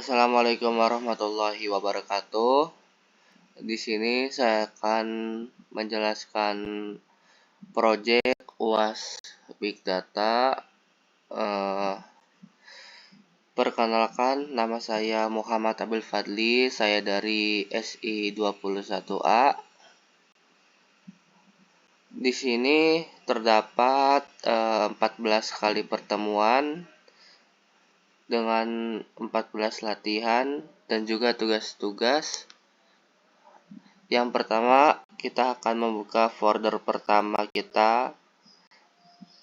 Assalamualaikum warahmatullahi wabarakatuh. Di sini saya akan menjelaskan proyek UAS Big Data. Perkenalkan, nama saya Muhammad Abil Fadli. Saya dari SI 21A. Di sini terdapat 14 kali pertemuan dengan 14 latihan dan juga tugas-tugas. Yang pertama, kita akan membuka folder pertama kita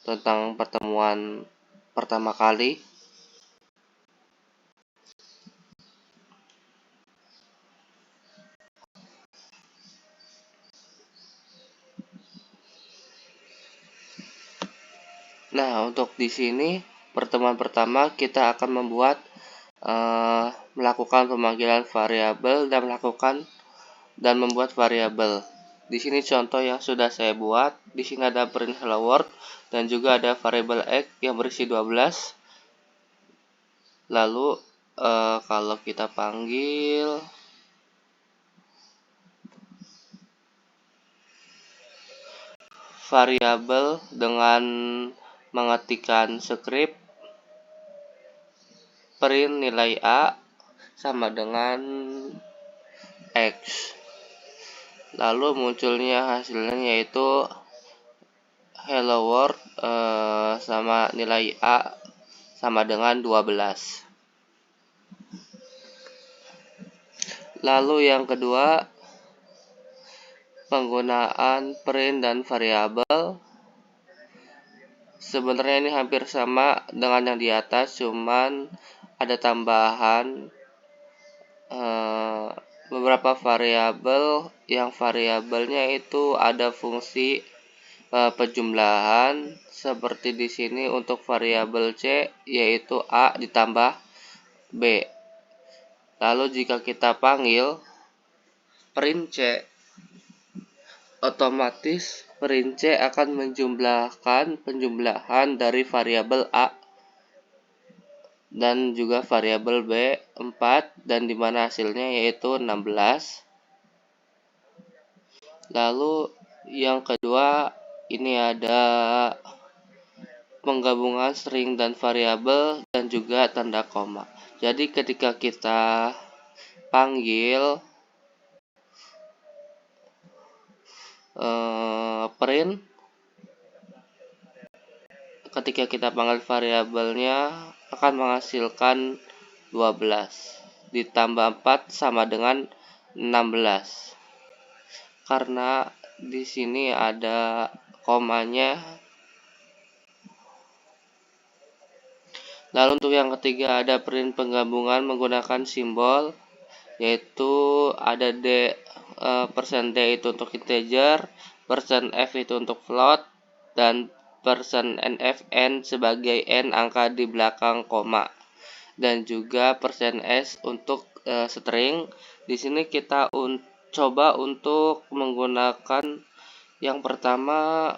tentang pertemuan pertama kali. Nah, untuk di sini pertemuan pertama kita akan melakukan pemanggilan variabel dan membuat variabel. Di sini contoh yang sudah saya buat. Di sini ada print hello world dan juga ada variabel x yang berisi 12. Lalu kalau kita panggil variabel dengan mengetikkan script print nilai A sama dengan X. Lalu munculnya hasilnya yaitu hello world sama nilai A sama dengan 12. Lalu yang kedua, penggunaan print dan variabel. Sebenarnya ini hampir sama dengan yang di atas, cuman ada tambahan beberapa variabel yang variabelnya itu ada fungsi penjumlahan, seperti di sini untuk variabel C yaitu A ditambah B. Lalu jika kita panggil print C, otomatis print C akan menjumlahkan penjumlahan dari variabel A dan juga variabel B 4 dan dimana hasilnya yaitu 16. Lalu yang kedua, ini ada penggabungan string dan variabel dan juga tanda koma. Jadi ketika kita panggil print, ketika kita panggil variabelnya akan menghasilkan 12 ditambah 4 sama dengan 16. Karena di sini ada komanya. Lalu untuk yang ketiga ada print penggabungan menggunakan simbol, yaitu ada %d itu untuk integer, %f itu untuk float, dan %nfn sebagai n angka di belakang koma, dan juga %s untuk string. Di sini kita coba untuk menggunakan yang pertama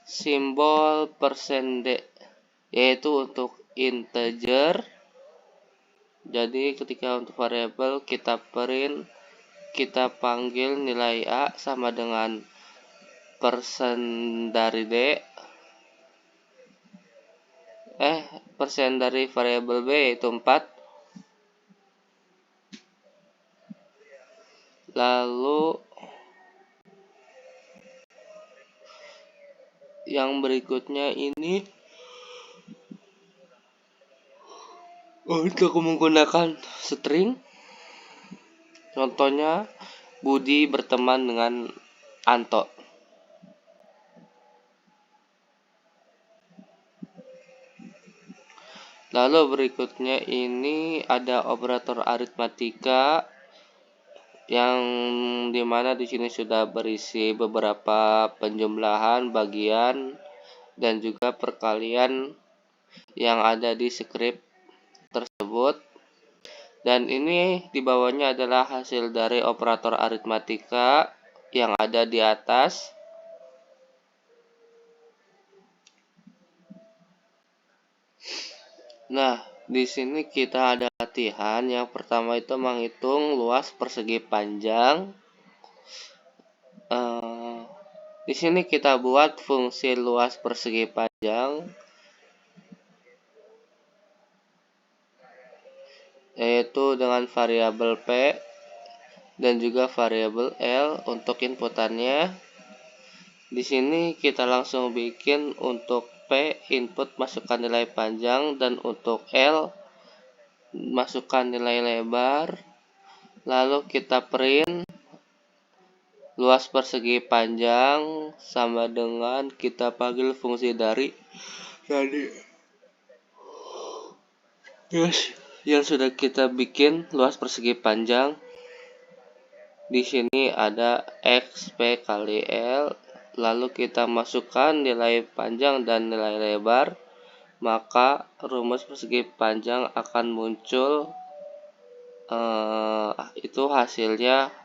simbol %d, yaitu untuk integer. Jadi ketika untuk variabel kita print, kita panggil nilai A sama dengan persen dari D, persen dari variabel B yaitu 4. Lalu yang berikutnya ini untuk menggunakan string. Contohnya Budi berteman dengan Anto. Lalu berikutnya ini ada operator aritmatika yang dimana di sini sudah berisi beberapa penjumlahan, bagian, dan juga perkalian yang ada di script tersebut. Dan ini di bawahnya adalah hasil dari operator aritmatika yang ada di atas. Nah, Di sini kita ada latihan. Yang pertama itu menghitung luas persegi panjang. Di sini kita buat fungsi luas persegi panjang, yaitu dengan variabel P dan juga variabel L untuk inputannya. Di sini kita langsung bikin untuk P input masukkan nilai panjang dan untuk L masukkan nilai lebar. Lalu kita print luas persegi panjang sama dengan kita panggil fungsi dari tadi. Yes, yang sudah kita bikin luas persegi panjang. Di sini ada XP kali L, lalu kita masukkan nilai panjang dan nilai lebar, maka rumus persegi panjang akan muncul. Itu hasilnya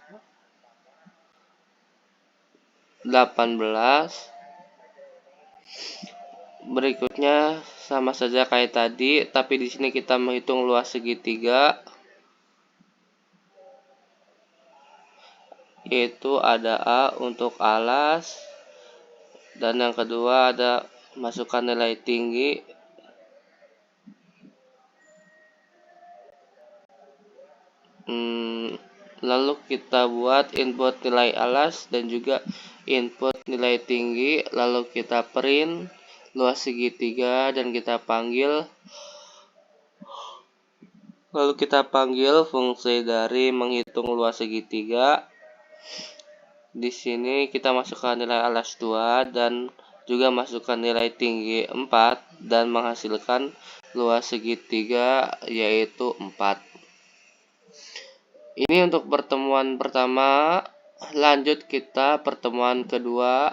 18. Berikutnya sama saja kayak tadi, tapi di sini kita menghitung luas segitiga, yaitu ada A untuk alas, dan yang kedua ada masukkan nilai tinggi. Lalu kita buat input nilai alas dan juga input nilai tinggi, lalu kita print luas segitiga dan kita panggil. Lalu kita panggil fungsi dari menghitung luas segitiga. Di sini kita masukkan nilai alas 2 dan juga masukkan nilai tinggi 4 dan menghasilkan luas segitiga yaitu 4. Ini untuk pertemuan pertama. Lanjut kita pertemuan kedua.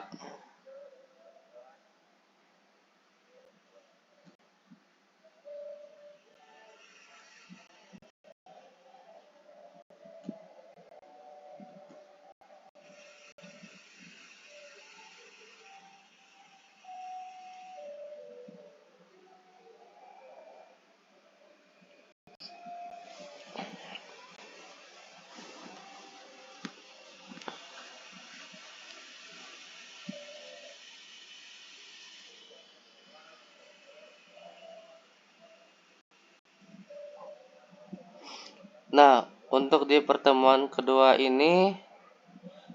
Nah, untuk di pertemuan kedua ini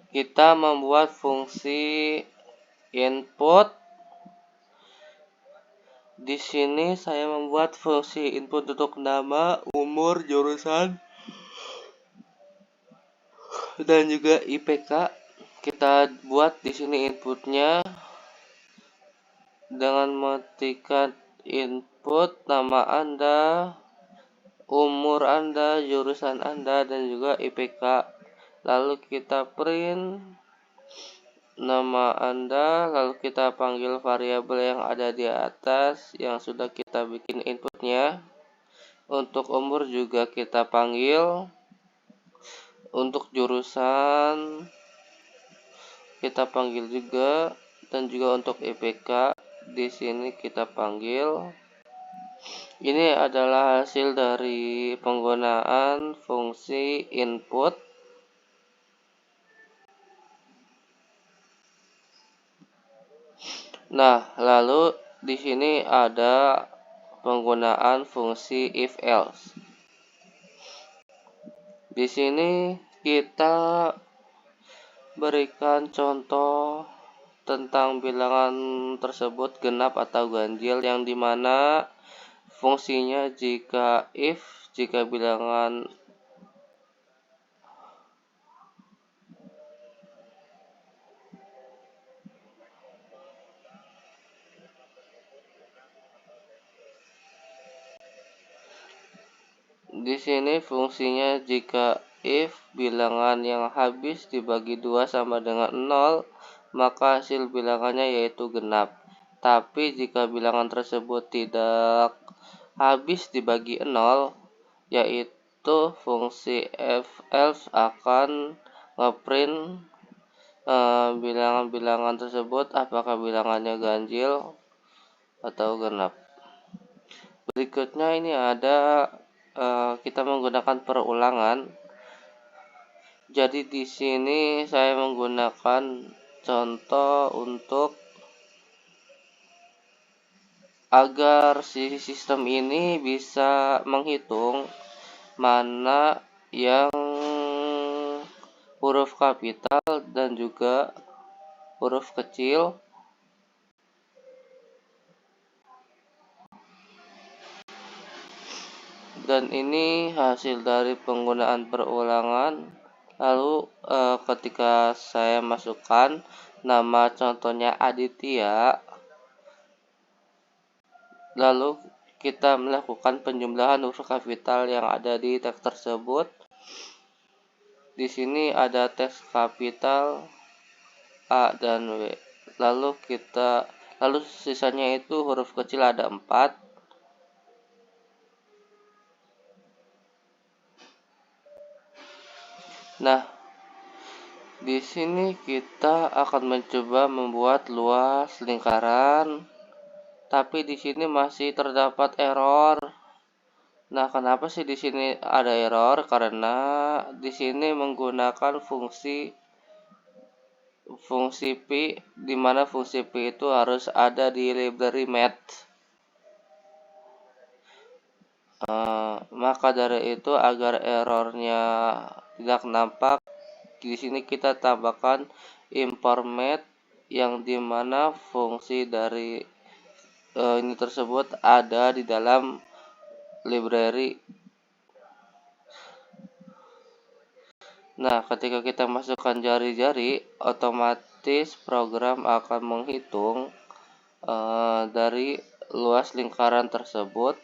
kita membuat fungsi input. Di sini saya membuat fungsi input untuk nama, umur, jurusan, dan juga IPK. Kita buat di sini inputnya dengan mengetikkan input nama Anda, umur Anda, jurusan Anda, dan juga IPK. Lalu kita print nama Anda, lalu kita panggil variabel yang ada di atas yang sudah kita bikin inputnya. Untuk umur juga kita panggil. Untuk jurusan kita panggil juga, dan juga untuk IPK di sini kita panggil. Ini adalah hasil dari penggunaan fungsi input. Nah, lalu di sini ada penggunaan fungsi if else. Di sini kita berikan contoh tentang bilangan tersebut genap atau ganjil, yang dimana fungsinya jika bilangan di sini fungsinya jika if bilangan yang habis dibagi 2 sama dengan 0, maka hasil bilangannya yaitu genap. Tapi jika bilangan tersebut tidak habis dibagi 0, yaitu fungsi if else akan ngeprint bilangan-bilangan tersebut apakah bilangannya ganjil atau genap. Berikutnya ini ada kita menggunakan perulangan. Jadi di sini saya menggunakan contoh untuk agar si sistem ini bisa menghitung mana yang huruf kapital dan juga huruf kecil. Dan ini hasil dari penggunaan perulangan. Lalu ketika saya masukkan nama contohnya Aditya, lalu kita melakukan penjumlahan huruf kapital yang ada di teks tersebut. Di sini ada teks kapital A dan W. Lalu sisanya itu huruf kecil ada 4. Nah, di sini kita akan mencoba membuat luas lingkaran, tapi di sini masih terdapat error. Nah, kenapa sih di sini ada error? Karena di sini menggunakan fungsi pi, di mana fungsi pi itu harus ada di library math. Maka dari itu agar errornya tidak nampak, di sini kita tambahkan import math yang dimana fungsi dari ini tersebut ada di dalam library. Nah, ketika kita masukkan jari-jari, otomatis program akan menghitung dari luas lingkaran tersebut.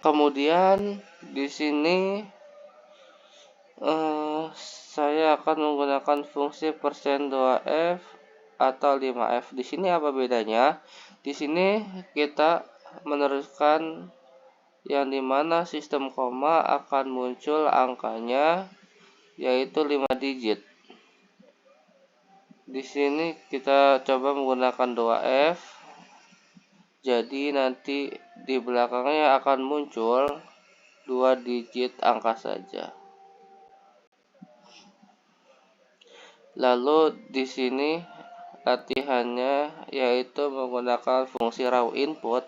Kemudian di sini saya akan menggunakan fungsi %2f atau 5f. Di sini apa bedanya? Di sini kita meneruskan yang dimana sistem koma akan muncul angkanya yaitu 5 digit. Di sini kita coba menggunakan 2f. Jadi nanti di belakangnya akan muncul 2 digit angka saja. Lalu di sini latihannya yaitu menggunakan fungsi raw input.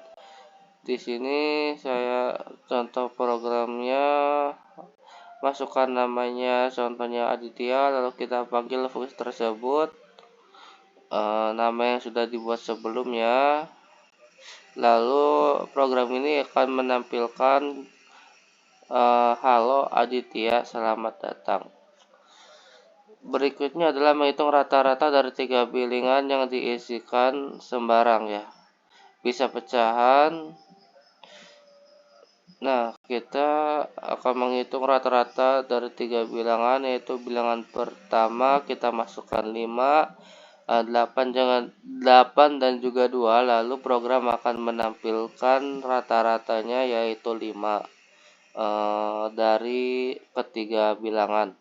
Di sini saya contoh programnya, masukkan namanya contohnya Aditya, lalu kita panggil fungsi tersebut nama yang sudah dibuat sebelumnya. Lalu program ini akan menampilkan halo Aditya, selamat datang. Berikutnya adalah menghitung rata-rata dari 3 bilangan yang diisikan sembarang ya. Bisa pecahan. Nah, kita akan menghitung rata-rata dari 3 bilangan, yaitu bilangan pertama kita masukkan 5, 8 dan juga 2, lalu program akan menampilkan rata-ratanya yaitu 5 dari ketiga bilangan.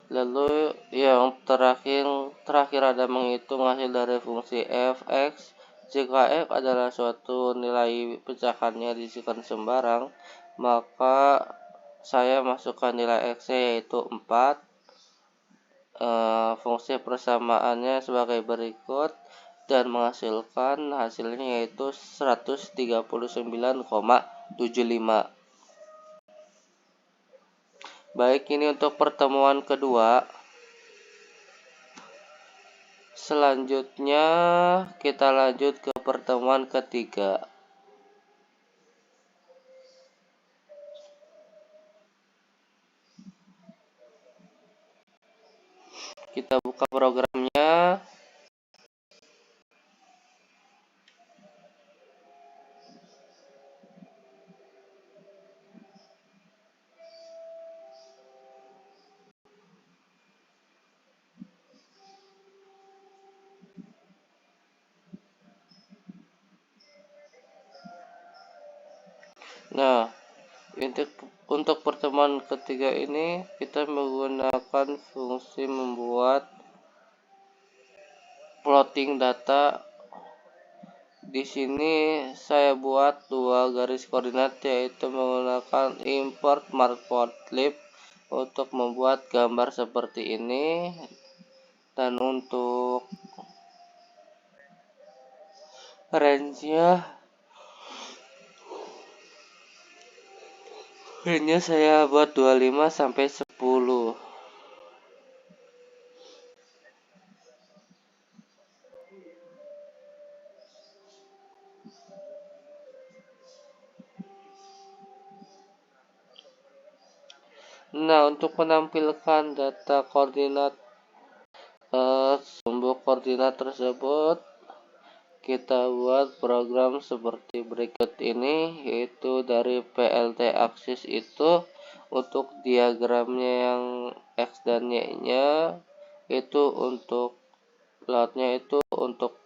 Lalu yang terakhir ada menghitung hasil dari fungsi f(x). Jika f adalah suatu nilai pecahannya diisikan sembarang, maka saya masukkan nilai x yaitu 4. Fungsi persamaannya sebagai berikut dan menghasilkan hasilnya yaitu 139,75. Baik, ini untuk pertemuan kedua. Selanjutnya kita lanjut ke pertemuan ketiga. Kita buka programnya. Nah, untuk pertemuan ketiga ini kita menggunakan fungsi membuat plotting data. Di sini saya buat dua garis koordinat, yaitu menggunakan import matplotlib untuk membuat gambar seperti ini, dan untuk range-nya saya buat 25 sampai 10. Nah, untuk menampilkan data koordinat sumbu koordinat tersebut, kita buat program seperti berikut ini, yaitu dari PLT axis itu untuk diagramnya yang X dan Y-nya, itu untuk plotnya itu untuk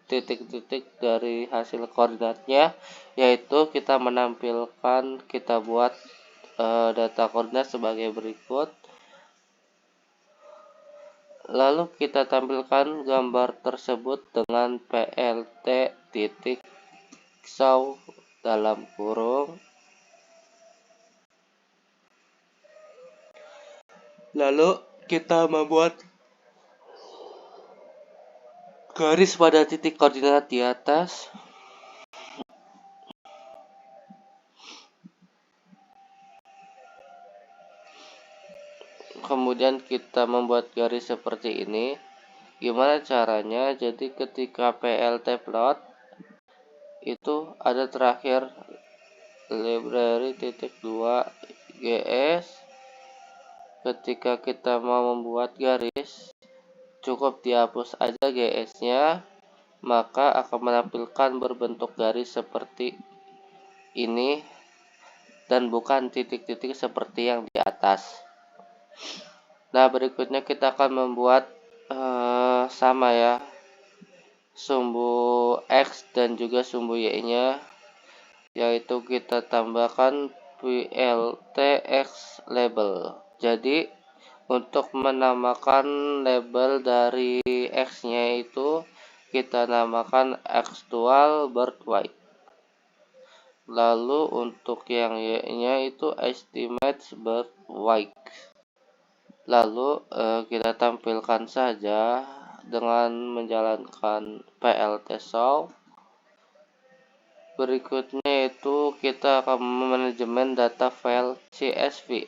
titik-titik dari hasil koordinatnya, yaitu kita buat data koordinat sebagai berikut. Lalu kita tampilkan gambar tersebut dengan PLT titik show dalam kurung. Lalu kita membuat garis pada titik koordinat di atas. Kemudian kita membuat garis seperti ini. Gimana caranya? Jadi ketika PLT plot itu ada terakhir library titik 2 gs. Ketika kita mau membuat garis, cukup dihapus aja gs-nya, maka akan menampilkan berbentuk garis seperti ini dan bukan titik-titik seperti yang di atas. Nah, berikutnya kita akan membuat sama ya, sumbu X dan juga sumbu Y-nya, yaitu kita tambahkan PLTX label. Jadi untuk menamakan label dari X-nya itu kita namakan actual birth weight. Lalu untuk yang Y-nya itu estimate birth weight. Lalu kita tampilkan saja dengan menjalankan PLT show. Berikutnya itu kita akan manajemen data file CSV.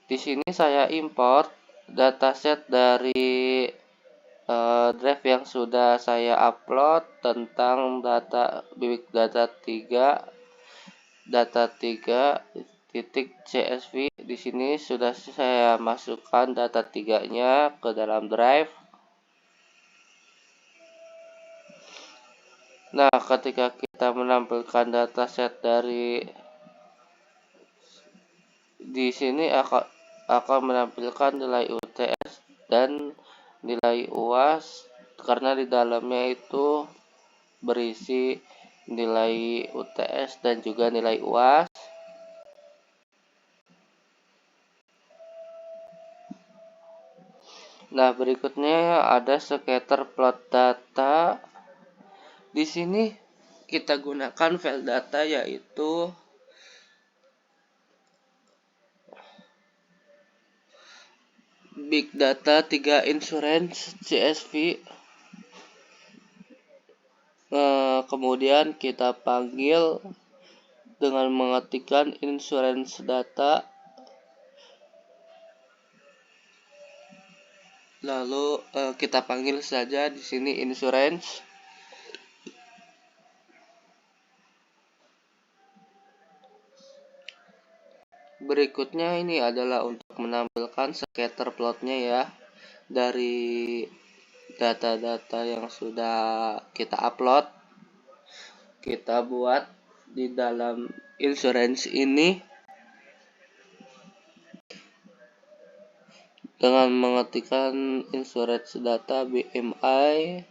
Di sini saya import dataset dari drive yang sudah saya upload tentang big data 3 titik CSV. Di sini sudah saya masukkan data 3-nya ke dalam drive. Nah, ketika kita menampilkan dataset di sini akan menampilkan nilai UTS dan nilai UAS, karena di dalamnya itu berisi nilai UTS dan juga nilai UAS. Nah, berikutnya ada scatter plot data. Di sini kita gunakan file data, yaitu big data 3 insurance CSV. Kemudian kita panggil dengan mengetikkan insurance data. Lalu kita panggil saja di sini insurance. Berikutnya ini adalah untuk menampilkan scatter plotnya ya, dari data-data yang sudah kita upload. Kita buat di dalam insurance ini dengan mengetikkan insurance data BMI.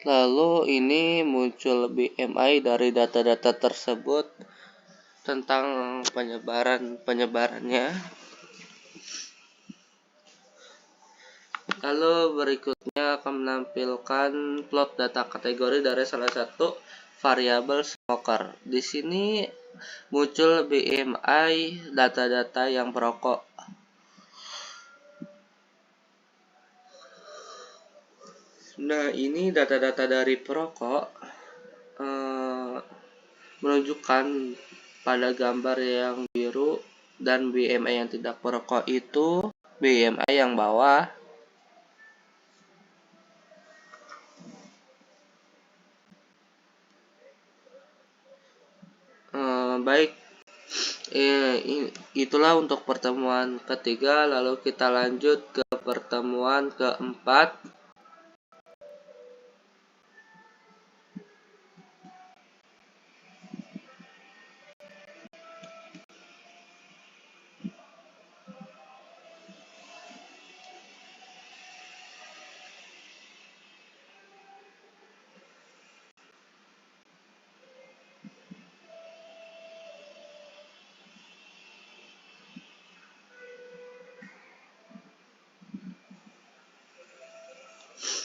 Lalu ini muncul BMI dari data-data tersebut. tentang penyebarannya. Lalu berikutnya akan menampilkan plot data kategori dari salah satu variabel smoker. Di sini muncul BMI data-data yang perokok. Nah, ini data-data dari perokok menunjukkan pada gambar yang biru, dan BMI yang tidak perokok itu BMI yang bawah. Baik, itulah untuk pertemuan ketiga. Lalu kita lanjut ke pertemuan keempat.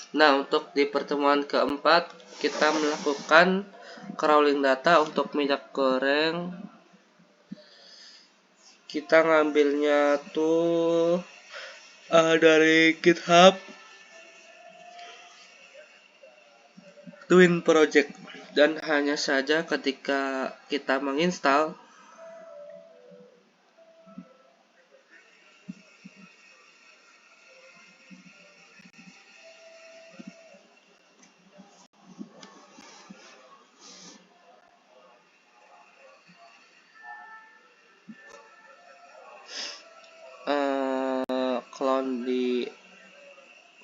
Nah, untuk di pertemuan keempat kita melakukan crawling data untuk minyak goreng. Kita ngambilnya tuh dari GitHub Twin Project, dan hanya saja ketika kita menginstal clone di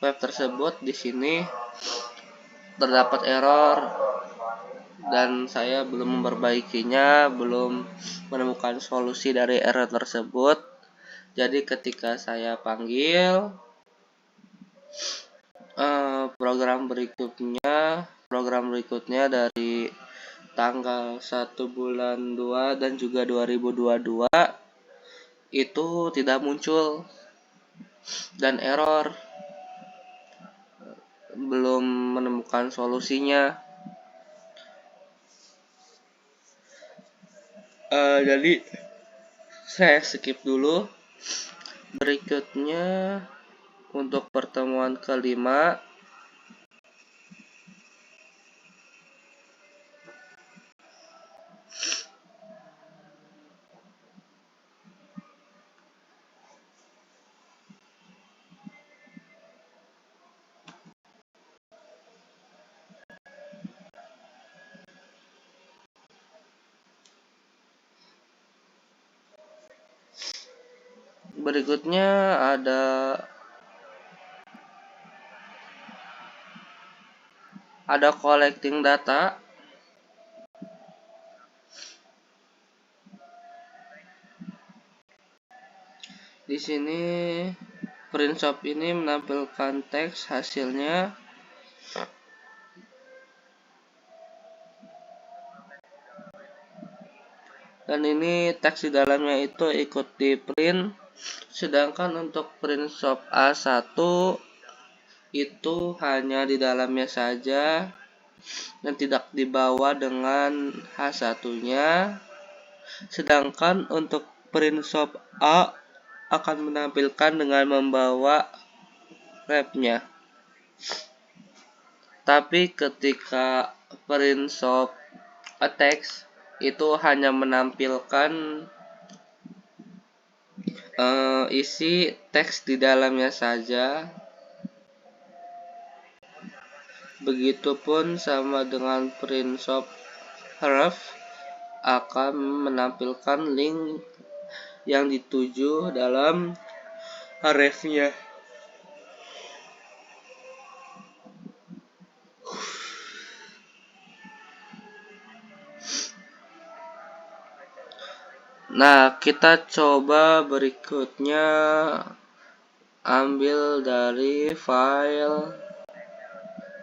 web tersebut, di sini terdapat error dan saya belum memperbaikinya, belum menemukan solusi dari error tersebut. Jadi ketika saya panggil program berikutnya dari tanggal 1 bulan 2 dan juga 2022 itu tidak muncul dan error, belum menemukan solusinya. Jadi saya skip dulu. Berikutnya untuk pertemuan kelima, ada collecting data. Di sini print shop ini menampilkan teks hasilnya. Dan ini teks di dalamnya itu ikut di print. Sedangkan untuk print shop A1 itu hanya di dalamnya saja dan tidak dibawa dengan H1-nya. Sedangkan untuk print shop A akan menampilkan dengan membawa wrap-nya. Tapi ketika print shop text itu hanya menampilkan isi teks di dalamnya saja. Begitupun sama dengan print shop href akan menampilkan link yang dituju dalam href-nya. Nah, kita coba berikutnya ambil dari file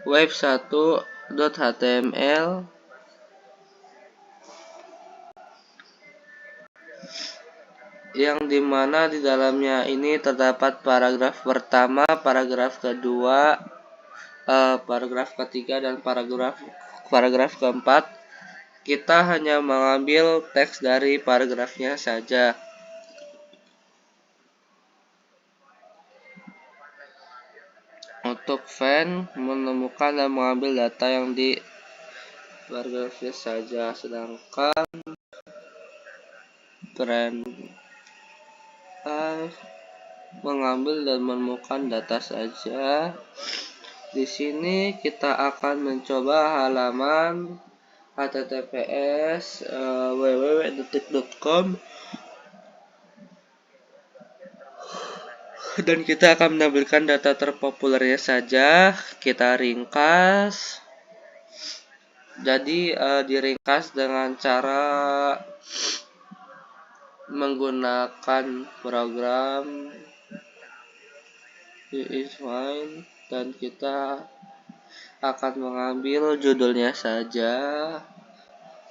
web1.html. yang dimana di dalamnya ini terdapat paragraf pertama, paragraf kedua, paragraf ketiga, dan paragraf keempat. Kita hanya mengambil teks dari paragrafnya saja. Untuk fan menemukan dan mengambil data yang di paragrafnya saja, sedangkan trend mengambil dan menemukan data saja. Di sini kita akan mencoba halaman https www.detik.com dan kita akan menampilkan data terpopulernya saja. Kita ringkas. Jadi diringkas dengan cara menggunakan program is fine, dan kita akan mengambil judulnya saja.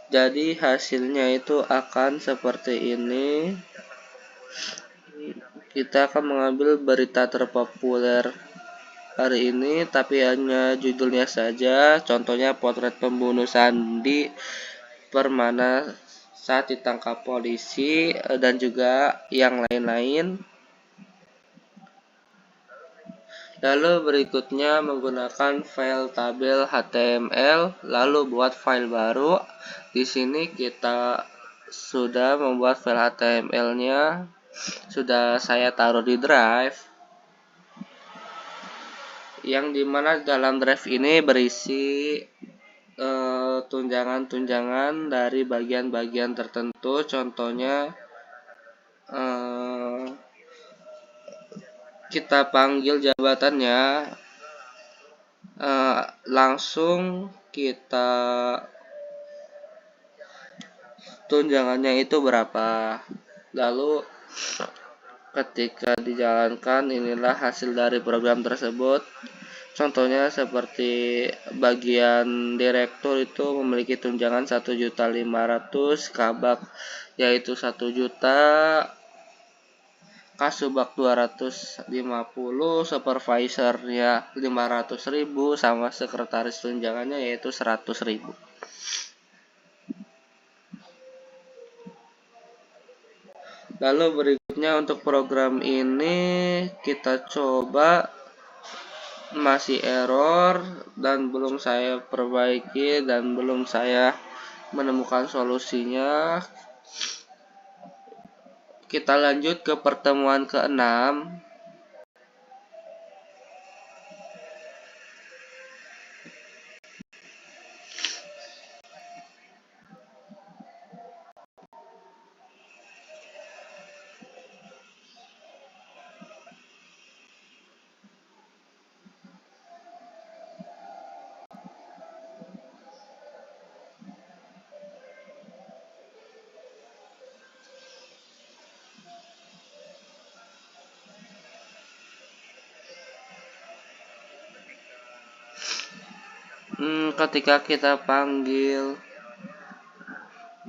Jadi hasilnya itu akan seperti ini. Kita akan mengambil berita terpopuler hari ini, tapi hanya judulnya saja. Contohnya potret pembunuh Sandi Permana saat ditangkap polisi, dan juga yang lain-lain. Lalu berikutnya menggunakan file tabel HTML, lalu buat file baru. Di sini kita sudah membuat file HTML-nya, sudah saya taruh di drive, yang dimana dalam drive ini berisi tunjangan-tunjangan dari bagian-bagian tertentu. Contohnya kita panggil jabatannya, langsung kita tunjangannya itu berapa, lalu ketika dijalankan inilah hasil dari program tersebut. Contohnya seperti bagian direktur itu memiliki tunjangan 1.500.000, kabak yaitu 1 juta, kasubag 250, supervisornya 500.000, sama sekretaris tunjangannya yaitu 100.000. Lalu berikutnya untuk program ini kita coba, masih error dan belum saya perbaiki dan belum saya menemukan solusinya. Kita lanjut ke pertemuan ke-6. Ketika kita panggil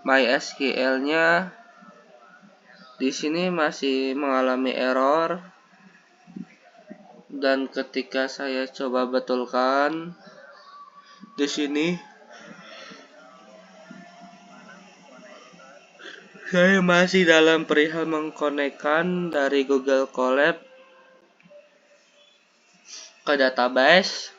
MySQL-nya, di sini masih mengalami error, dan ketika saya coba betulkan di sini, saya masih dalam perihal mengkonekkan dari Google Colab ke database.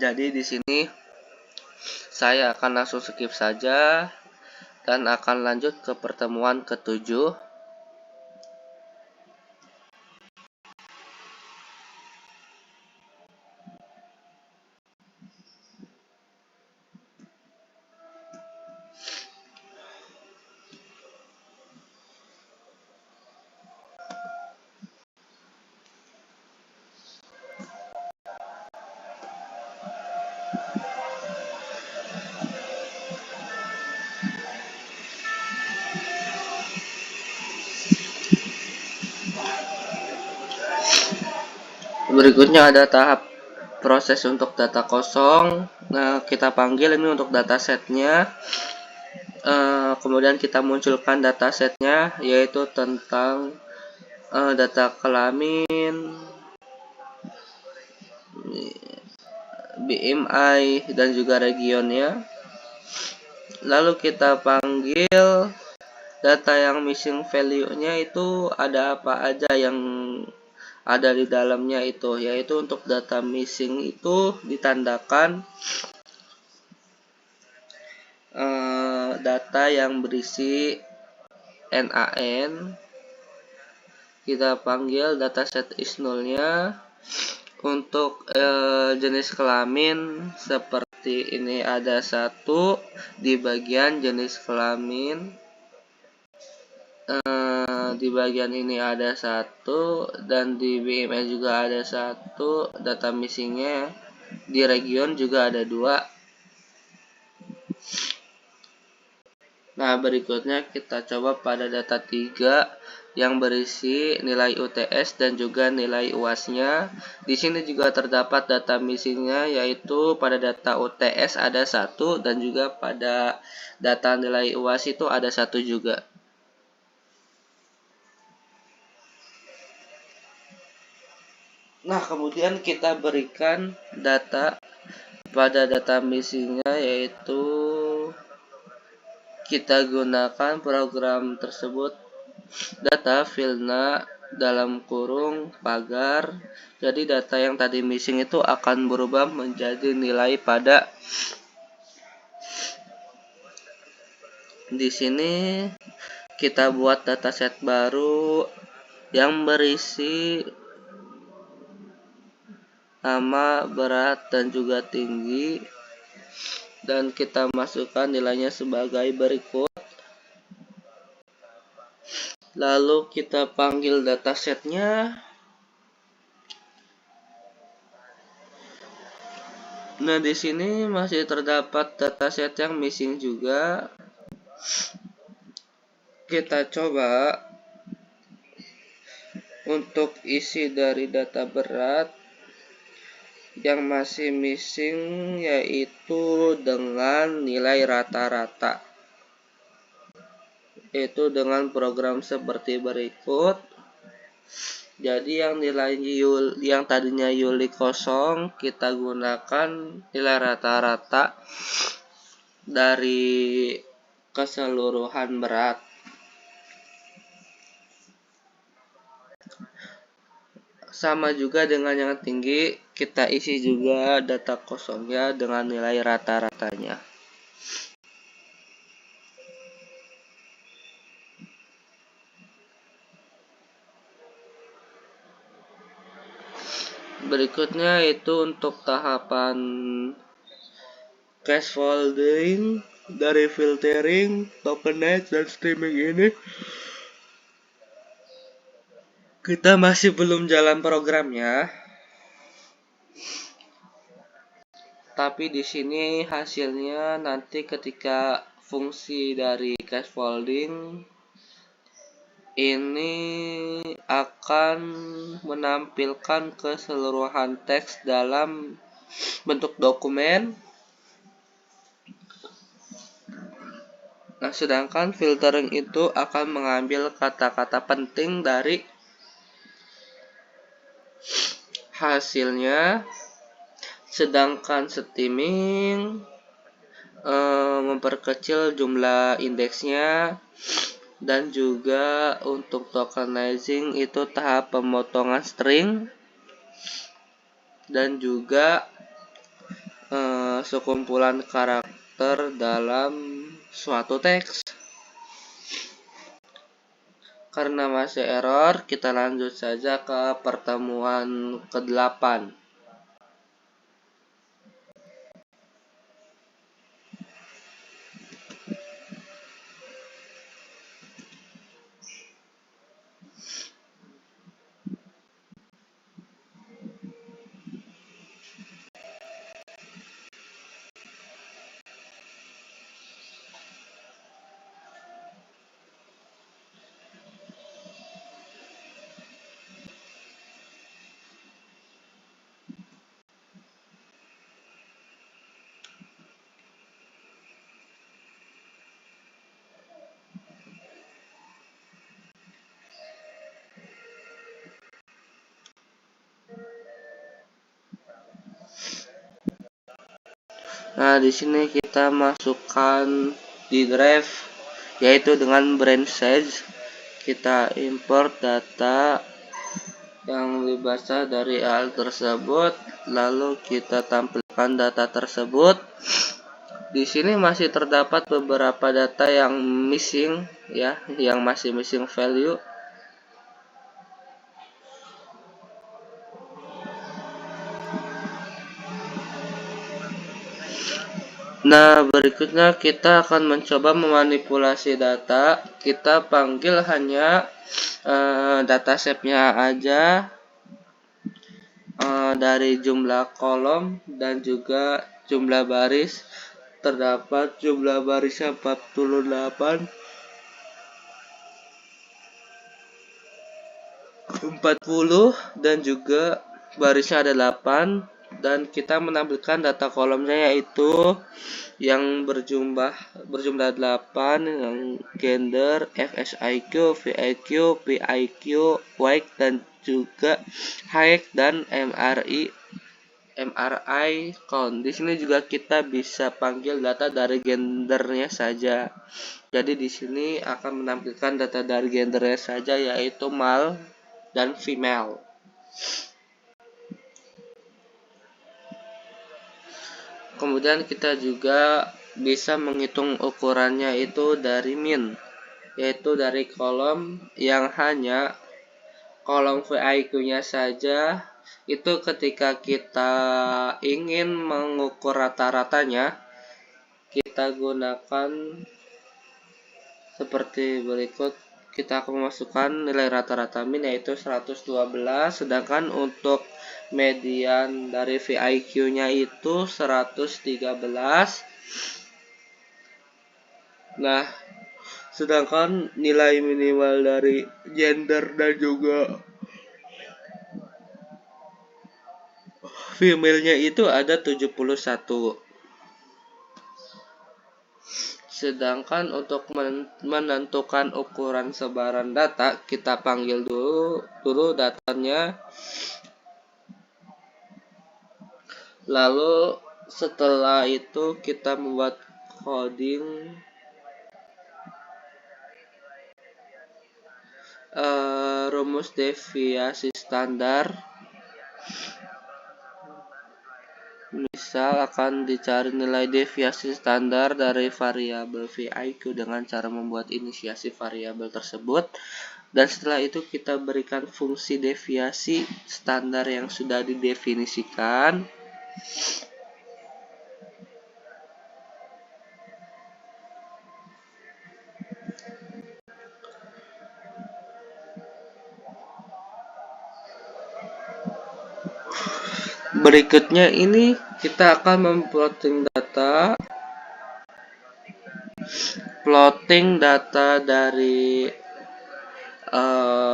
Jadi di sini saya akan langsung skip saja dan akan lanjut ke pertemuan ke-7. Berikutnya ada tahap proses untuk data kosong. Nah, kita panggil ini untuk datasetnya. Kemudian kita munculkan datasetnya, yaitu tentang data kelamin, BMI, dan juga regionnya. Lalu kita panggil data yang missing value-nya itu ada apa aja yang ada di dalamnya itu, yaitu untuk data missing itu ditandakan data yang berisi NaN. Kita panggil dataset is0-nya. Untuk jenis kelamin seperti ini ada 1 di bagian jenis kelamin. Di bagian ini ada 1 dan di BMI juga ada 1. Data missingnya di region juga ada 2. Nah, berikutnya kita coba pada data 3 yang berisi nilai UTS dan juga nilai UAS-nya. Di sini juga terdapat data missingnya, yaitu pada data UTS ada 1 dan juga pada data nilai UAS itu ada 1 juga. Nah, kemudian kita berikan data pada data missingnya, yaitu kita gunakan program tersebut data filna dalam kurung pagar. Jadi data yang tadi missing itu akan berubah menjadi nilai pada di sini. Kita buat dataset baru yang berisi nama, berat, dan juga tinggi, dan kita masukkan nilainya sebagai berikut. Lalu kita panggil datasetnya. Nah, di sini masih terdapat dataset yang missing juga. Kita coba untuk isi dari data berat yang masih missing, yaitu dengan nilai rata-rata, yaitu dengan program seperti berikut. Jadi yang tadinya Yuli kosong, kita gunakan nilai rata-rata dari keseluruhan berat. Sama juga dengan yang tinggi, kita isi juga data kosongnya dengan nilai rata-ratanya. Berikutnya itu untuk tahapan cache folding dari filtering, tokenize, dan streaming ini. Kita masih belum jalan programnya, tapi di sini hasilnya nanti ketika fungsi dari cache folding ini akan menampilkan keseluruhan teks dalam bentuk dokumen. Nah, sedangkan filtering itu akan mengambil kata-kata penting dari hasilnya, sedangkan streaming memperkecil jumlah indeksnya. Dan juga untuk tokenizing itu tahap pemotongan string dan juga sekumpulan karakter dalam suatu teks. Karena masih error, kita lanjut saja ke pertemuan ke-8. Nah, di sini kita masukkan di drive yaitu dengan branch size. Kita import data yang dibaca dari hal tersebut, lalu kita tampilkan data tersebut. Di sini masih terdapat beberapa data yang missing ya, yang masih missing value. Nah, berikutnya kita akan mencoba memanipulasi data. Kita panggil hanya dataset-nya aja dari jumlah kolom dan juga jumlah baris. Terdapat jumlah barisnya 48, 40 dan juga barisnya ada 8, dan kita menampilkan data kolomnya yaitu yang berjumlah 8, yang gender, FSIQ, VIQ, PIQ, weight dan juga height dan MRI count. Di sini juga kita bisa panggil data dari gendernya saja. Jadi di sini akan menampilkan data dari gendernya saja yaitu male dan female. Kemudian kita juga bisa menghitung ukurannya itu dari min, yaitu dari kolom yang hanya kolom VIQ-nya saja. Itu ketika kita ingin mengukur rata-ratanya, kita gunakan seperti berikut. Kita akan memasukkan nilai rata-rata min yaitu 112, sedangkan untuk median dari VIQ-nya itu 113. Nah, sedangkan nilai minimal dari gender dan juga female-nya itu ada 71. Sedangkan untuk menentukan ukuran sebaran data, kita panggil dulu datanya. Lalu setelah itu kita membuat coding rumus deviasi standar. Misal akan dicari nilai deviasi standar dari variabel VIQ dengan cara membuat inisiasi variabel tersebut, dan setelah itu kita berikan fungsi deviasi standar yang sudah didefinisikan. Berikutnya ini kita akan memplotting dari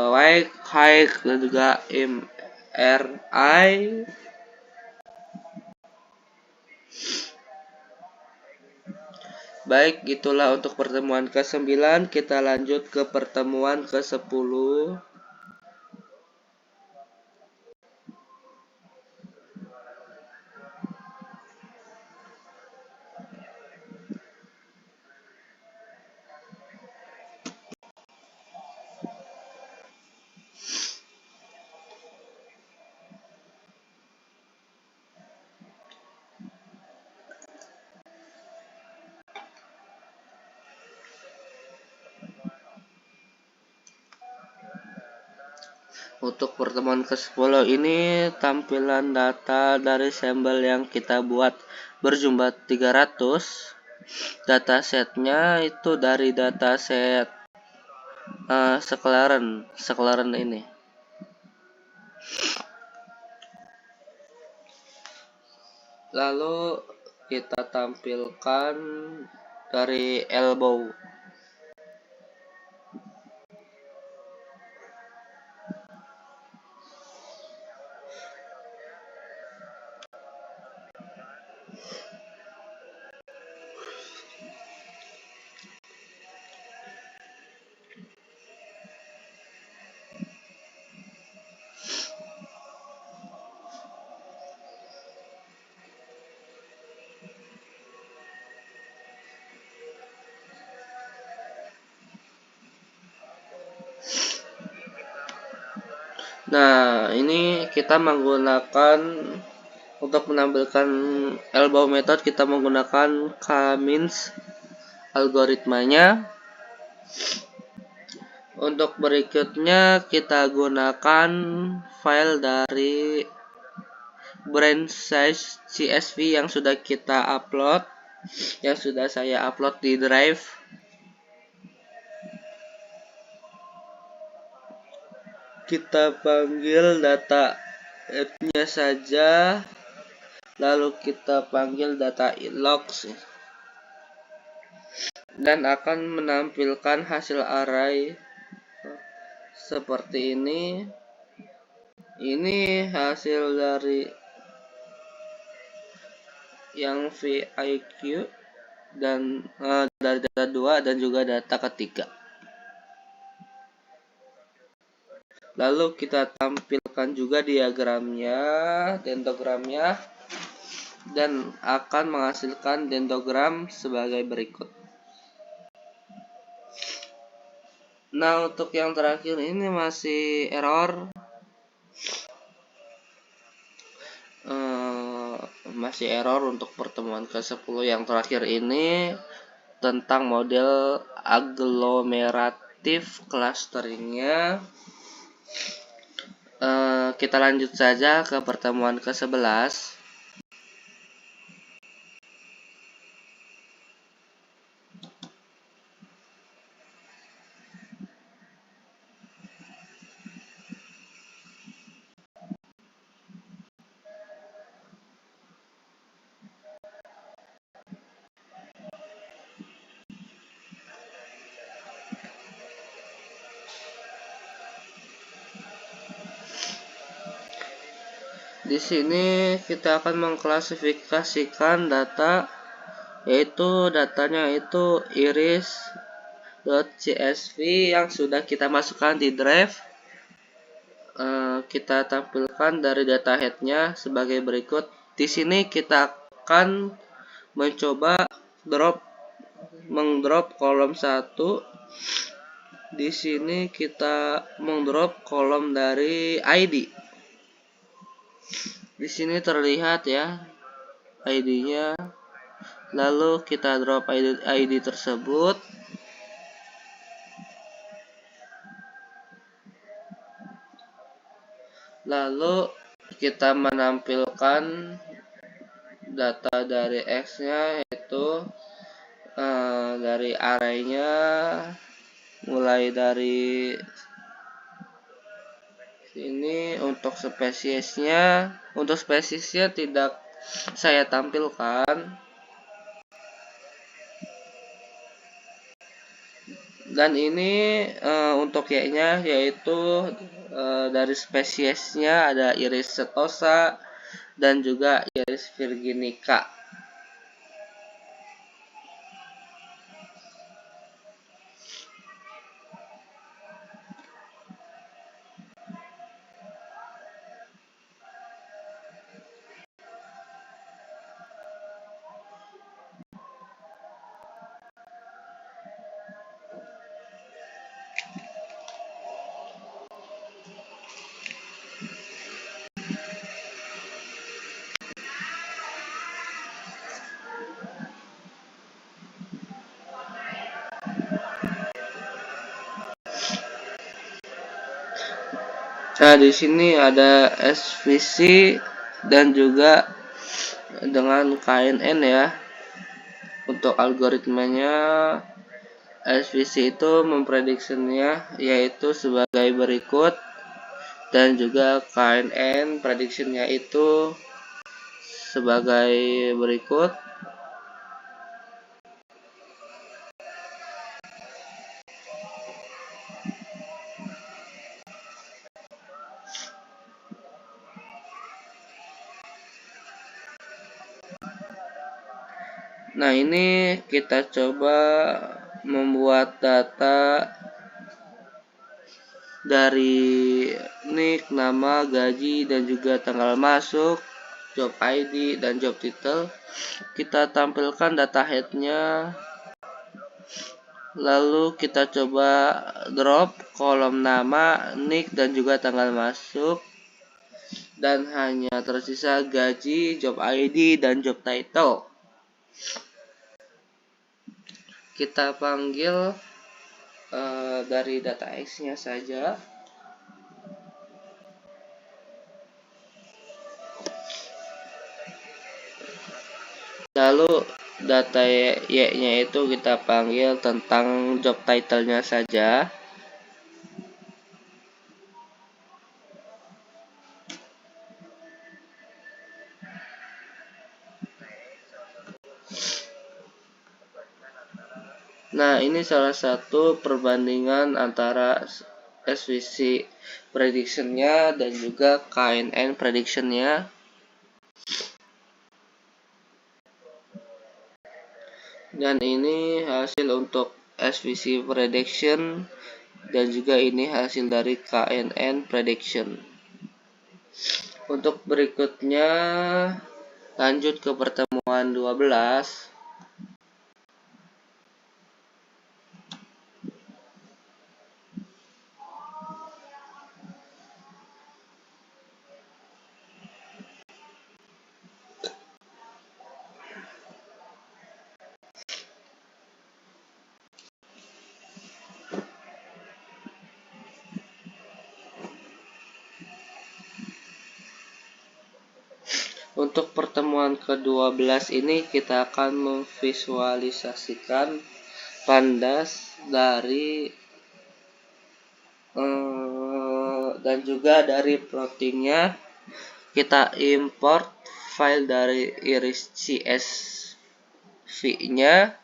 weight, height dan juga MRI. Baik, itulah untuk pertemuan ke-9. Kita lanjut ke pertemuan ke-10. Untuk pertemuan ke-10 ini tampilan data dari sampel yang kita buat berjumlah 300. Datasetnya itu dari dataset Sclaren ini. Lalu kita tampilkan dari elbow. Nah, ini kita menggunakan untuk menampilkan elbow method, kita menggunakan k-means algoritmanya. Untuk berikutnya kita gunakan file dari branch CSV yang sudah kita upload, yang sudah saya upload di Drive. Kita panggil data nya saja, lalu kita panggil data logs, dan akan menampilkan hasil array seperti ini. Ini hasil dari yang VIQ dan dari data 2 dan juga data ketiga. Lalu kita tampilkan juga diagramnya, dendrogramnya, dan akan menghasilkan dendrogram sebagai berikut. Nah, untuk yang terakhir ini masih error. Masih error untuk pertemuan ke-10 yang terakhir ini tentang model aglomeratif clusteringnya. Kita lanjut saja ke pertemuan ke-11. Di sini kita akan mengklasifikasikan data, yaitu datanya itu iris.csv yang sudah kita masukkan di Drive. Kita tampilkan dari data headnya sebagai berikut. Di sini kita akan mencoba mengdrop kolom 1. Di sini kita mengdrop kolom dari ID. Di sini terlihat ya ID-nya. Lalu kita drop ID tersebut. Lalu kita menampilkan data dari X-nya, yaitu dari array-nya, mulai dari sini. Untuk spesiesnya tidak saya tampilkan, dan ini untuk Y-nya, yaitu dari spesiesnya ada iris setosa dan juga iris virginica. Nah, di sini ada SVC dan juga dengan KNN ya. Untuk algoritmanya, SVC itu memprediksinya yaitu sebagai berikut, dan juga KNN prediksinya itu sebagai berikut. Nah, ini kita coba membuat data dari nick, nama, gaji, dan juga tanggal masuk, job ID, dan job title. Kita tampilkan data headnya Lalu kita coba drop kolom nama, nick, dan juga tanggal masuk. Dan hanya tersisa gaji, job ID, dan job title. Kita panggil dari data X-nya saja. Lalu data Y-nya itu kita panggil tentang job title-nya saja. Nah, ini salah satu perbandingan antara SVC prediction-nya dan juga KNN prediction-nya. Dan ini hasil untuk SVC prediction dan juga ini hasil dari KNN prediction. Untuk berikutnya lanjut ke pertemuan 12. Untuk pertemuan ke-12 ini kita akan memvisualisasikan pandas dari dan juga dari plottingnya. Kita import file dari iris CSV-nya,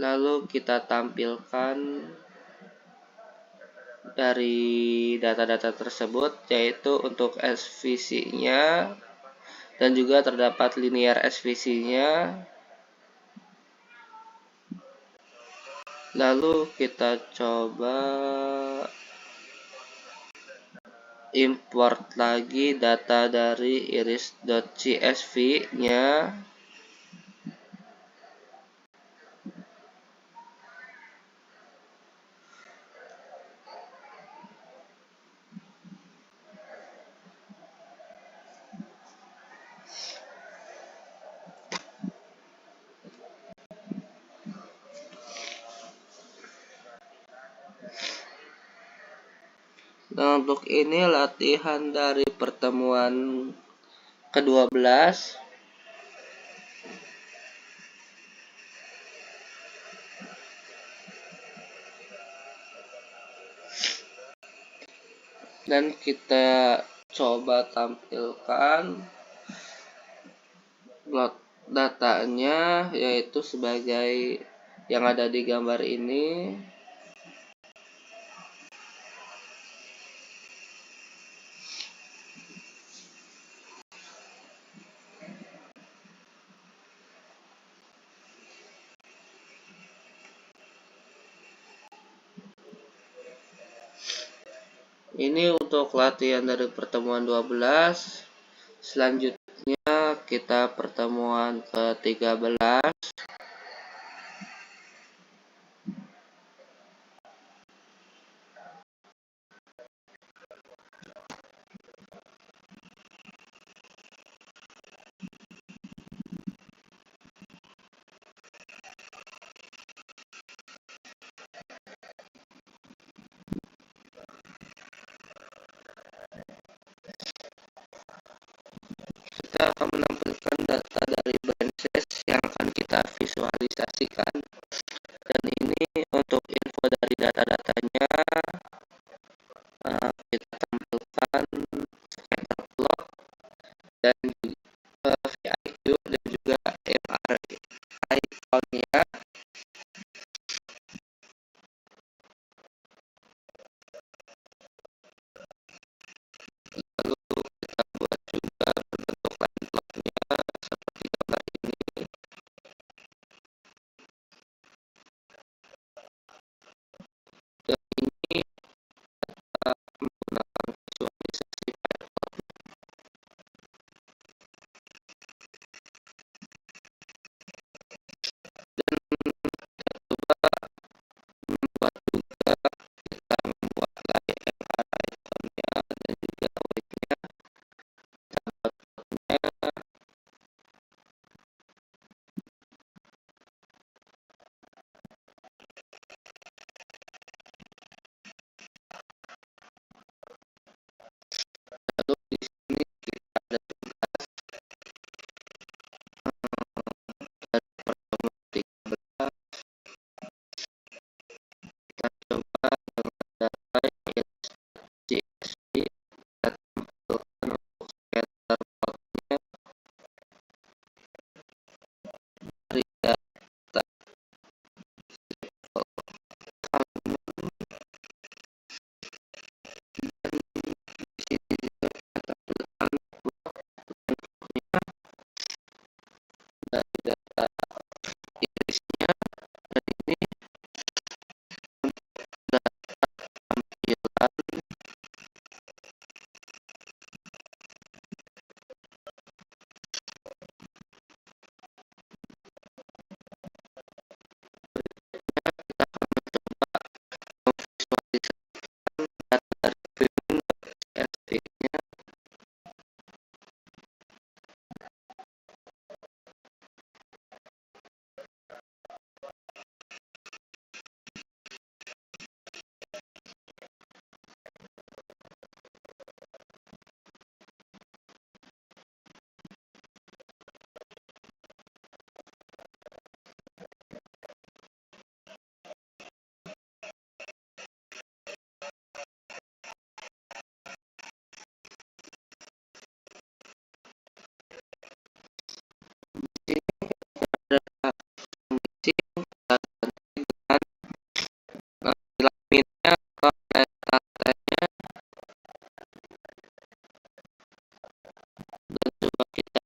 lalu kita tampilkan dari data-data tersebut, yaitu untuk SVC-nya dan juga terdapat linear SVC-nya. Lalu kita coba import lagi data dari iris.csv-nya. Nah, untuk ini latihan dari pertemuan ke-12. Dan kita coba tampilkan plot datanya, yaitu sebagai yang ada di gambar ini. Ini untuk latihan dari pertemuan 12. Selanjutnya kita pertemuan ke-13. Kita akan menampilkan data dari branches yang akan kita visualisasikan. Dan ini untuk info dari data-datanya, kita tampilkan scatter plot dan VIQ dan juga MRI count-nya. Lalu kita buat juga bentuk line plot-nya seperti gambar ini. Dan ini kita menggunakan visualisasi Python. kita